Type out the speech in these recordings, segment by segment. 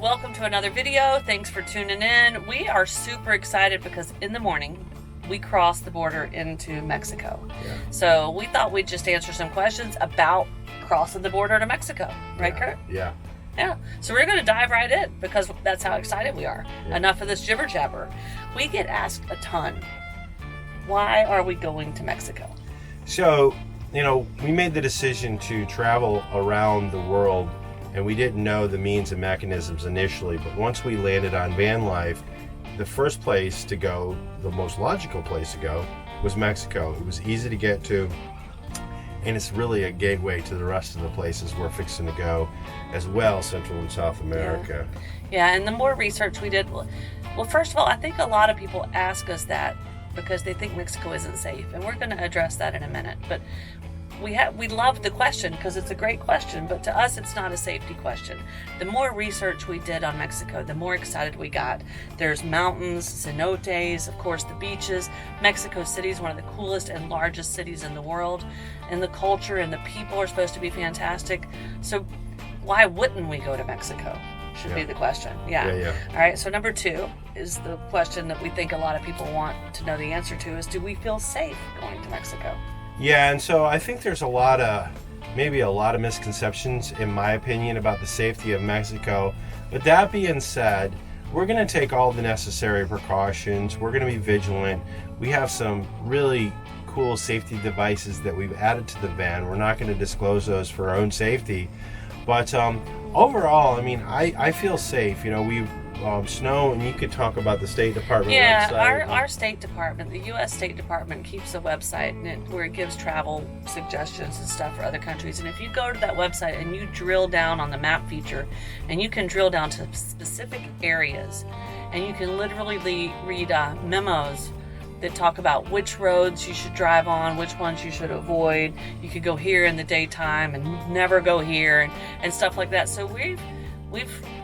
Welcome to another video. Thanks for tuning in. We are super excited because in the morning we crossed the border into Mexico. Yeah. So we thought we'd just answer some questions about crossing the border to Mexico. Right, Kurt? Yeah. Yeah. So we're going to dive right in because that's how excited we are. Yeah. Enough of this jibber jabber. We get asked a ton. Why are we going to Mexico? So, we made the decision to travel around the world, and we didn't know the means and mechanisms initially, but once we landed on van life, the first place to go, the most logical place to go, was Mexico. It was easy to get to, and it's really a gateway to the rest of the places we're fixing to go as well, Central and South America. Yeah, and the more research we did, well, first of all, I think a lot of people ask us that because they think Mexico isn't safe, and we're going to address that in a minute. But we love the question because it's a great question, but to us it's not a safety question. The more research we did on Mexico, the more excited we got. There's mountains, cenotes, of course the beaches. Mexico City is one of the coolest and largest cities in the world, and the culture and the people are supposed to be fantastic. So why wouldn't we go to Mexico? Should be the question. Yeah. All right, so number 2 is the question that we think a lot of people want to know the answer to is, do we feel safe going to Mexico? Yeah, and so I think there's maybe a lot of misconceptions, in my opinion, about the safety of Mexico. But that being said, we're going to take all the necessary precautions. We're going to be vigilant. We have some really cool safety devices that we've added to the van. We're not going to disclose those for our own safety. But overall, I feel safe. We've Snow, and you could talk about the State Department website. Yeah, our State Department, the U.S. State Department, keeps a website where it gives travel suggestions and stuff for other countries. And if you go to that website and you drill down on the map feature, and you can drill down to specific areas, and you can literally read memos that talk about which roads you should drive on, which ones you should avoid. You could go here in the daytime and never go here, and stuff like that. So we've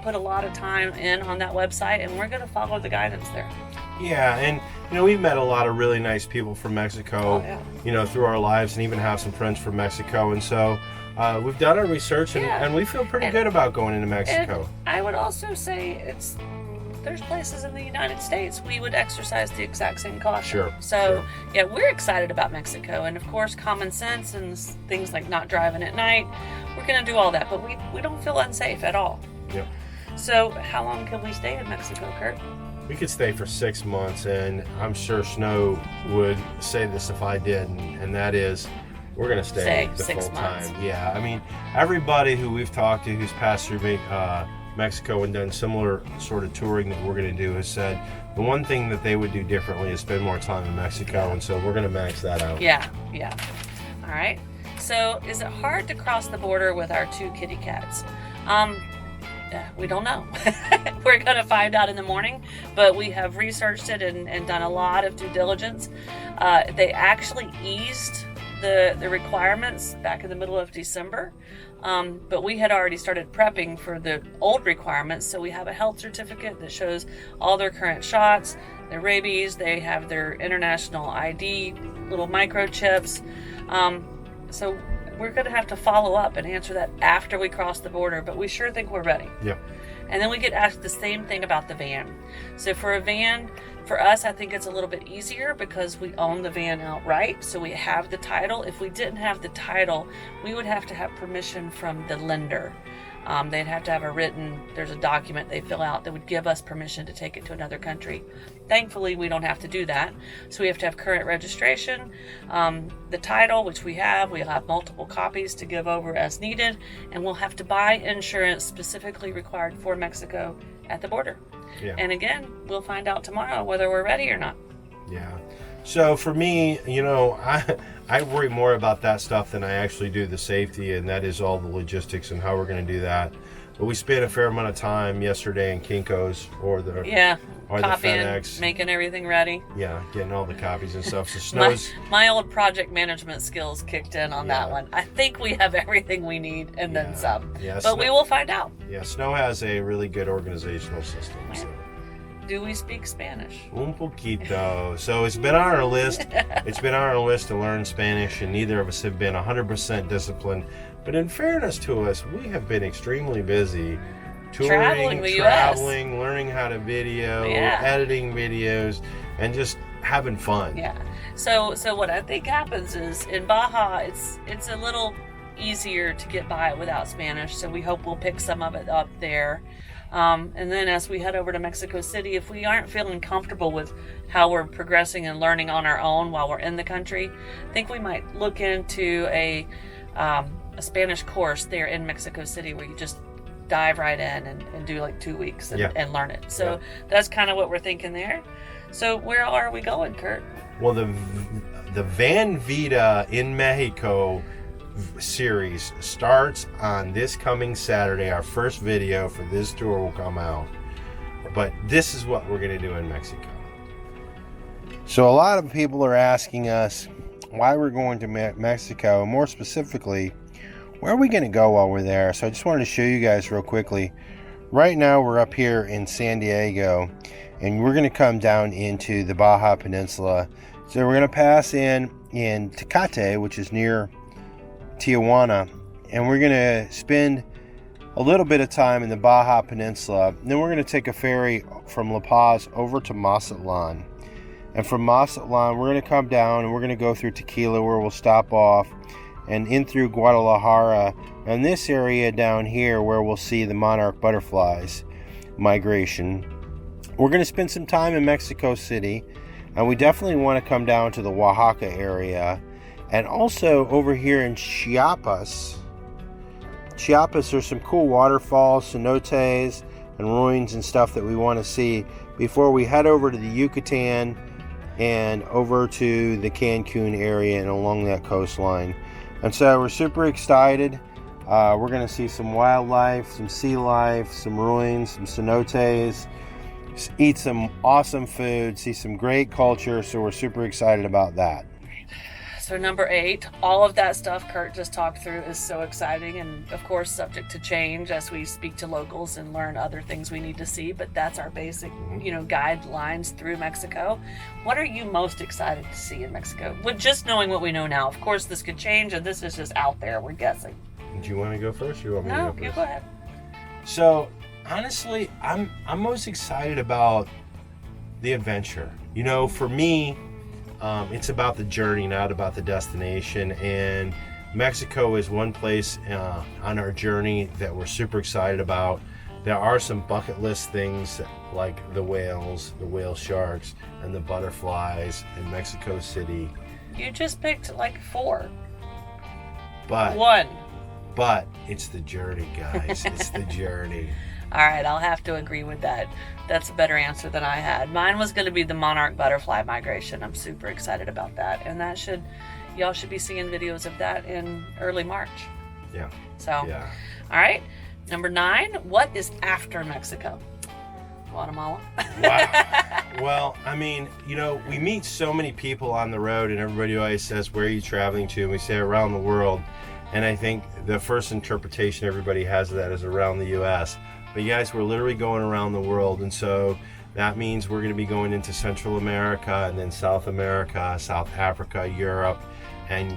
put a lot of time in on that website, and we're going to follow the guidance there. Yeah, and we've met a lot of really nice people from Mexico, through our lives, and even have some friends from Mexico. And so we've done our research, and we feel pretty good about going into Mexico. And I would also say there's places in the United States we would exercise the exact same caution. Sure. So, yeah, we're excited about Mexico. And, of course, common sense and things like not driving at night, we're going to do all that. But we don't feel unsafe at all. Yep. So, how long can we stay in Mexico, Kurt? We could stay for 6 months, and I'm sure Snow would say this if I did, and that is, we're going to stay the 6 full months. time. Yeah, everybody who we've talked to who's passed through Mexico and done similar sort of touring that we're going to do has said the one thing that they would do differently is spend more time in Mexico, and so we're going to max that out. Yeah. All right. So, is it hard to cross the border with our 2 kitty cats? We don't know. We're going to find out in the morning, but we have researched it and done a lot of due diligence. They actually eased the requirements back in the middle of December, but we had already started prepping for the old requirements. So we have a health certificate that shows all their current shots, their rabies, they have their international ID, little microchips. So we're going to have to follow up and answer that after we cross the border, but we sure think we're ready. Yep. And then we get asked the same thing about the van. So for a van, for us, I think it's a little bit easier because we own the van outright, so we have the title. If we didn't have the title, we would have to have permission from the lender. They'd have to have there's a document they fill out that would give us permission to take it to another country. Thankfully, we don't have to do that. So we have to have current registration, the title, which we'll have multiple copies to give over as needed, and we'll have to buy insurance specifically required for Mexico at the border. Yeah. And again, we'll find out tomorrow whether we're ready or not. Yeah. So for me, I worry more about that stuff than I actually do the safety, and that is all the logistics and how we're going to do that. But we spent a fair amount of time yesterday in Kinko's or the copying, FedEx, making everything ready. Yeah, getting all the copies and stuff. So Snow's my old project management skills kicked in on that one. I think we have everything we need and then some. Yeah, but we will find out. Yeah, Snow has a really good organizational system. So. Do we speak Spanish? Un poquito. So it's been on our list. It's been on our list to learn Spanish, and neither of us have been 100% disciplined. But in fairness to us, we have been extremely busy Traveling the US. learning how to video, Yeah. editing videos, and just having fun. Yeah. So what I think happens is in Baja, it's a little easier to get by without Spanish. So we hope we'll pick some of it up there. And then as we head over to Mexico City, if we aren't feeling comfortable with how we're progressing and learning on our own while we're in the country, I think we might look into a Spanish course there in Mexico City where you just dive right in and do like 2 weeks and learn it. So that's kind of what we're thinking there. So where are we going, Kurt? Well, the Van Vida in Mexico series starts on this coming Saturday. Our first video for this tour will come out. But this is what we're going to do in Mexico. So a lot of people are asking us why we're going to Mexico, more specifically, where are we going to go while we're there? So I just wanted to show you guys real quickly. Right now we're up here in San Diego, and we're going to come down into the Baja Peninsula. So we're going to pass in Tecate, which is near Tijuana, and we're going to spend a little bit of time in the Baja Peninsula. And then we're going to take a ferry from La Paz over to Mazatlan. And from Mazatlan, we're going to come down and we're going to go through Tequila, where we'll stop off, and in through Guadalajara, and this area down here where we'll see the monarch butterflies migration. We're going to spend some time in Mexico City, and we definitely want to come down to the Oaxaca area, and also over here in Chiapas. There's some cool waterfalls, cenotes, and ruins and stuff that we want to see before we head over to the Yucatan and over to the Cancun area and along that coastline. And so we're super excited. We're going to see some wildlife, some sea life, some ruins, some cenotes, eat some awesome food, see some great culture. So we're super excited about that. So number 8, all of that stuff Kurt just talked through is so exciting, and of course subject to change as we speak to locals and learn other things we need to see, but that's our basic, guidelines through Mexico. What are you most excited to see in Mexico? With just knowing what we know now. Of course this could change, and this is just out there, we're guessing. Do you want to go first, or you want me to go first? No, you go ahead. So honestly, I'm most excited about the adventure. For me, it's about the journey, not about the destination. And Mexico is one place on our journey that we're super excited about. There are some bucket list things like the whales, the whale sharks, and the butterflies in Mexico City. You just picked like 4. But 1. But it's the journey, guys. It's the journey. All right, I'll have to agree with that. That's a better answer than I had. Mine was going to be the monarch butterfly migration. I'm super excited about that. And y'all should be seeing videos of that in early March. Yeah. So, yeah. All right. Number 9, what is after Mexico? Guatemala. Wow. Well, I mean, we meet so many people on the road, and everybody always says, where are you traveling to? And we say around the world. And I think the first interpretation everybody has of that is around the U.S. But guys, we're literally going around the world, and so that means we're going to be going into Central America, and then South America, South Africa, Europe, and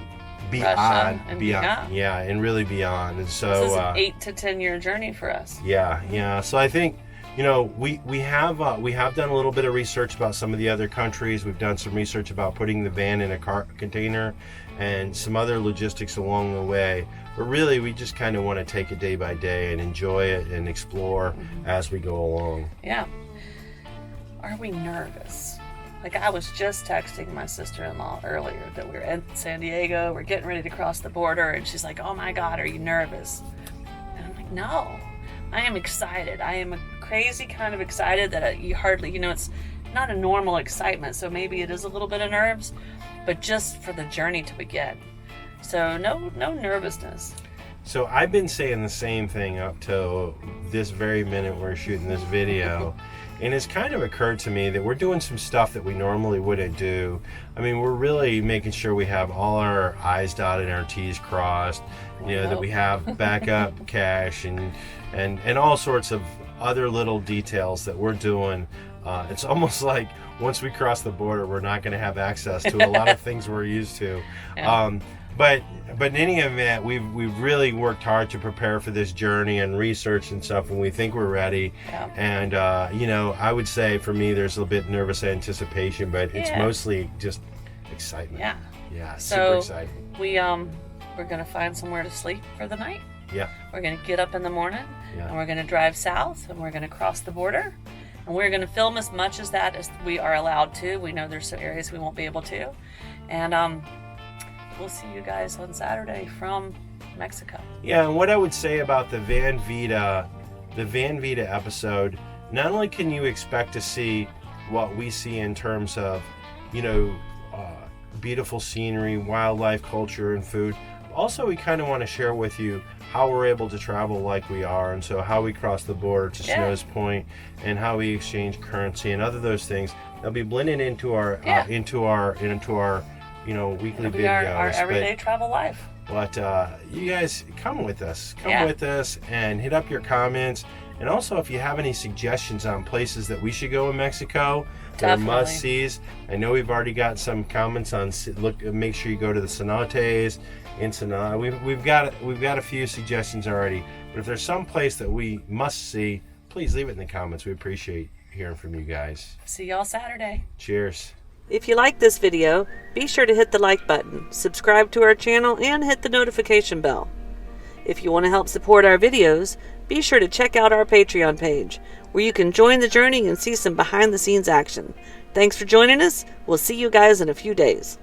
beyond. Russia and beyond. Yeah, and really beyond. And so this is an 8 to 10 year journey for us. Yeah. So I think we have done a little bit of research about some of the other countries. We've done some research about putting the van in a container and some other logistics along the way. But really, we just kind of want to take it day by day and enjoy it and explore as we go along. Yeah. Are we nervous? Like, I was just texting my sister-in-law earlier that we're in San Diego, we're getting ready to cross the border, and she's like, oh my God, are you nervous? And I'm like, no, I am excited. I am a crazy kind of excited that you hardly, it's not a normal excitement, so maybe it is a little bit of nerves, but just for the journey to begin. So no nervousness. So I've been saying the same thing up till this very minute we're shooting this video. And it's kind of occurred to me that we're doing some stuff that we normally wouldn't do. I mean, we're really making sure we have all our I's dotted and our T's crossed, that we have backup cash and all sorts of other little details that we're doing. It's almost like once we cross the border, we're not going to have access to a lot of things we're used to. Yeah. But in any event, we've really worked hard to prepare for this journey and research and stuff, and we think we're ready. Yeah. And I would say for me, there's a little bit nervous anticipation, but it's mostly just excitement. Yeah. Yeah. So super exciting. we're gonna find somewhere to sleep for the night. Yeah. We're gonna get up in the morning, Yeah. and we're gonna drive south, and we're gonna cross the border, and we're gonna film as much as that as we are allowed to. We know there's some areas we won't be able to, and we'll see you guys on Saturday from Mexico. Yeah, and what I would say about the Van Vida episode, not only can you expect to see what we see in terms of, beautiful scenery, wildlife, culture, and food, also we kind of want to share with you how we're able to travel like we are, and so how we cross the border to Snow's Point, and how we exchange currency and other those things. They'll be blended into our weekly videos. Our everyday travel life. But you guys come with us. Come with us and hit up your comments. And also, if you have any suggestions on places that we should go in Mexico, that are must-sees. I know we've already got some comments on make sure you go to the cenotes, Ensenada. We've got a few suggestions already. But if there's some place that we must see, please leave it in the comments. We appreciate hearing from you guys. See y'all Saturday. Cheers. If you like this video, be sure to hit the like button, subscribe to our channel, and hit the notification bell. If you want to help support our videos, be sure to check out our Patreon page, where you can join the journey and see some behind-the-scenes action. Thanks for joining us. We'll see you guys in a few days.